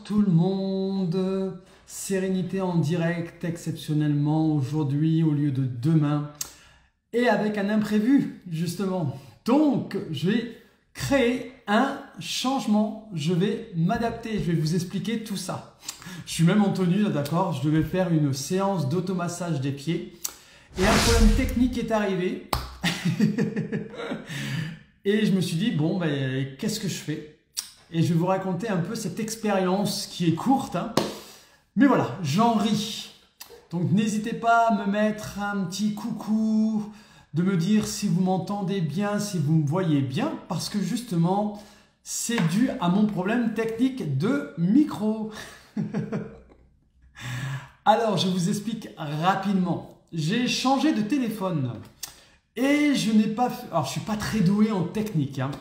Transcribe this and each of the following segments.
tout le monde, sérénité en direct exceptionnellement aujourd'hui au lieu de demain et avec un imprévu justement. Donc je vais créer un changement, je vais m'adapter, je vais vous expliquer tout ça. Je suis même en tenue là, d'accord, je devais faire une séance d'automassage des pieds et un problème technique est arrivé et je me suis dit bon ben qu'est-ce que je fais? Et je vais vous raconter un peu cette expérience qui est courte, hein. Mais voilà, j'en ris. Donc n'hésitez pas à me mettre un petit coucou, de me dire si vous m'entendez bien, si vous me voyez bien, parce que justement, c'est dû à mon problème technique de micro. Alors, je vous explique rapidement. J'ai changé de téléphone et je n'ai pas fait... Alors, je ne suis pas très doué en technique, hein.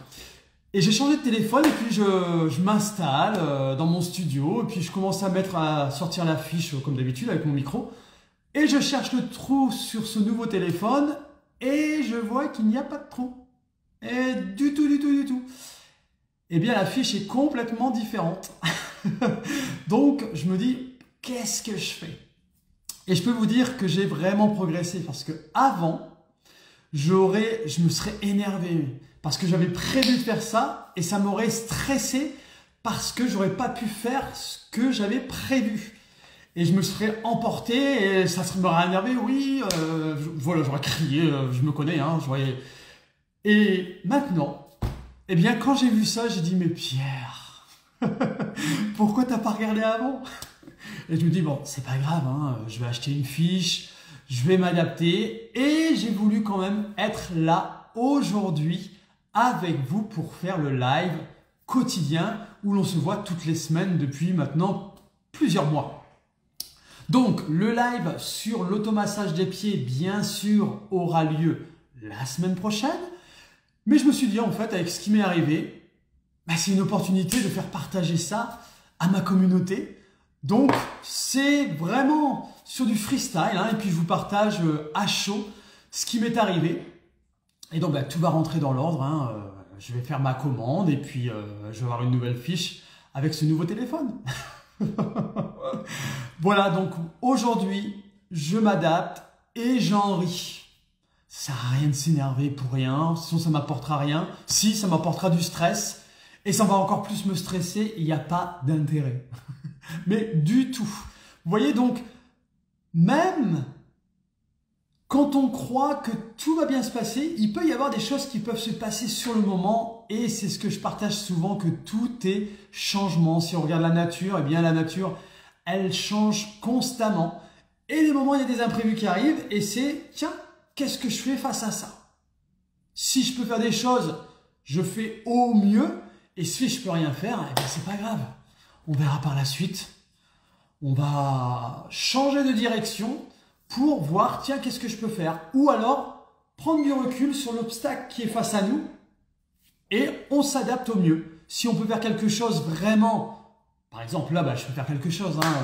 Et j'ai changé de téléphone et puis je m'installe dans mon studio et puis je commence à sortir la fiche comme d'habitude avec mon micro et je cherche le trou sur ce nouveau téléphone et je vois qu'il n'y a pas de trou. Et du tout. Eh bien la fiche est complètement différente. Donc je me dis qu'est-ce que je fais? Et je peux vous dire que j'ai vraiment progressé parce que avant je me serais énervé parce que j'avais prévu de faire ça et ça m'aurait stressé parce que j'aurais pas pu faire ce que j'avais prévu. Et je me serais emporté et ça m'aurait énervé, oui, voilà, j'aurais crié, je me connais, hein, Et maintenant, eh bien, quand j'ai vu ça, j'ai dit, mais Pierre, pourquoi t'as pas regardé avant? Et je me dis, bon, c'est pas grave, hein, je vais acheter une fiche, je vais m'adapter et j'ai voulu quand même être là aujourd'hui avec vous pour faire le live quotidien où l'on se voit toutes les semaines depuis maintenant plusieurs mois. Donc, le live sur l'automassage des pieds, bien sûr, aura lieu la semaine prochaine. Mais je me suis dit, en fait, avec ce qui m'est arrivé, bah, c'est une opportunité de faire partager ça à ma communauté. Donc, c'est vraiment sur du freestyle, hein, et puis je vous partage à chaud ce qui m'est arrivé. Et donc, bah, tout va rentrer dans l'ordre, hein. Je vais faire ma commande et puis je vais avoir une nouvelle fiche avec ce nouveau téléphone. Voilà, donc aujourd'hui, je m'adapte et j'en ris. Ça sert à rien de s'énerver pour rien, sinon ça m'apportera rien. Si, ça m'apportera du stress et ça va encore plus me stresser, il n'y a pas d'intérêt. Mais du tout. Vous voyez donc, même quand on croit que tout va bien se passer, il peut y avoir des choses qui peuvent se passer sur le moment et c'est ce que je partage souvent, que tout est changement. Si on regarde la nature, eh bien la nature, elle change constamment. Et des moments, il y a des imprévus qui arrivent et c'est, tiens, qu'est-ce que je fais face à ça? Si je peux faire des choses, je fais au mieux et si je peux rien faire, eh bien c'est pas grave. On verra par la suite. On va changer de direction pour voir, tiens, qu'est-ce que je peux faire? Ou alors, prendre du recul sur l'obstacle qui est face à nous et on s'adapte au mieux. Si on peut faire quelque chose vraiment, par exemple, là, bah, je peux faire quelque chose, hein,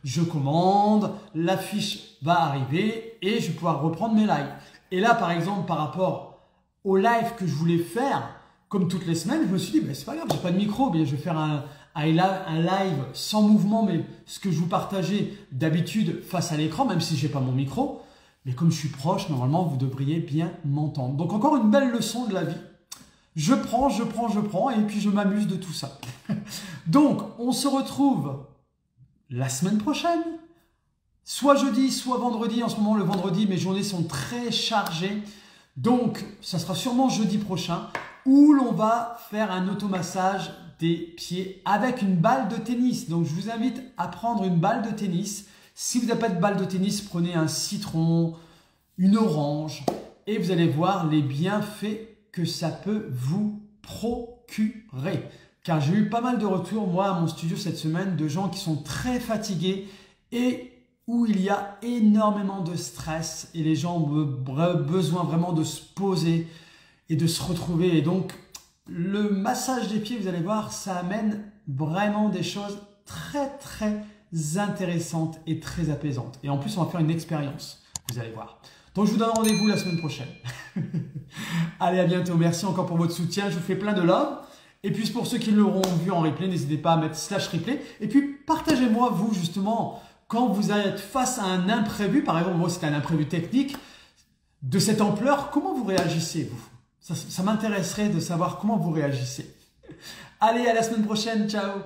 je commande, la fiche va arriver et je vais pouvoir reprendre mes lives. Et là, par exemple, par rapport au live que je voulais faire, comme toutes les semaines, je me suis dit, bah, c'est pas grave, j'ai pas de micro, bien, je vais faire un live sans mouvement, mais ce que je vous partageais d'habitude face à l'écran, même si je n'ai pas mon micro. Mais comme je suis proche, normalement, vous devriez bien m'entendre. Donc encore une belle leçon de la vie. Je prends, et puis je m'amuse de tout ça. Donc, on se retrouve la semaine prochaine, soit jeudi, soit vendredi. En ce moment, le vendredi, mes journées sont très chargées. Donc, ça sera sûrement jeudi prochain, où l'on va faire un automassage des pieds avec une balle de tennis. Donc, je vous invite à prendre une balle de tennis. Si vous n'avez pas de balle de tennis, prenez un citron, une orange et vous allez voir les bienfaits que ça peut vous procurer. Car j'ai eu pas mal de retours, moi, à mon studio cette semaine, de gens qui sont très fatigués et où il y a énormément de stress et les gens ont besoin vraiment de se poser et de se retrouver. Et donc, le massage des pieds, vous allez voir, ça amène vraiment des choses très intéressantes et très apaisantes. Et en plus, on va faire une expérience, vous allez voir. Donc, je vous donne rendez-vous la semaine prochaine. Allez, à bientôt. Merci encore pour votre soutien. Je vous fais plein de love. Et puis pour ceux qui l'auront vu en replay, n'hésitez pas à mettre /replay. Et puis partagez-moi vous justement quand vous êtes face à un imprévu, par exemple moi c'était un imprévu technique de cette ampleur, comment vous réagissez vous? Ça m'intéresserait de savoir comment vous réagissez. Allez, à la semaine prochaine, ciao!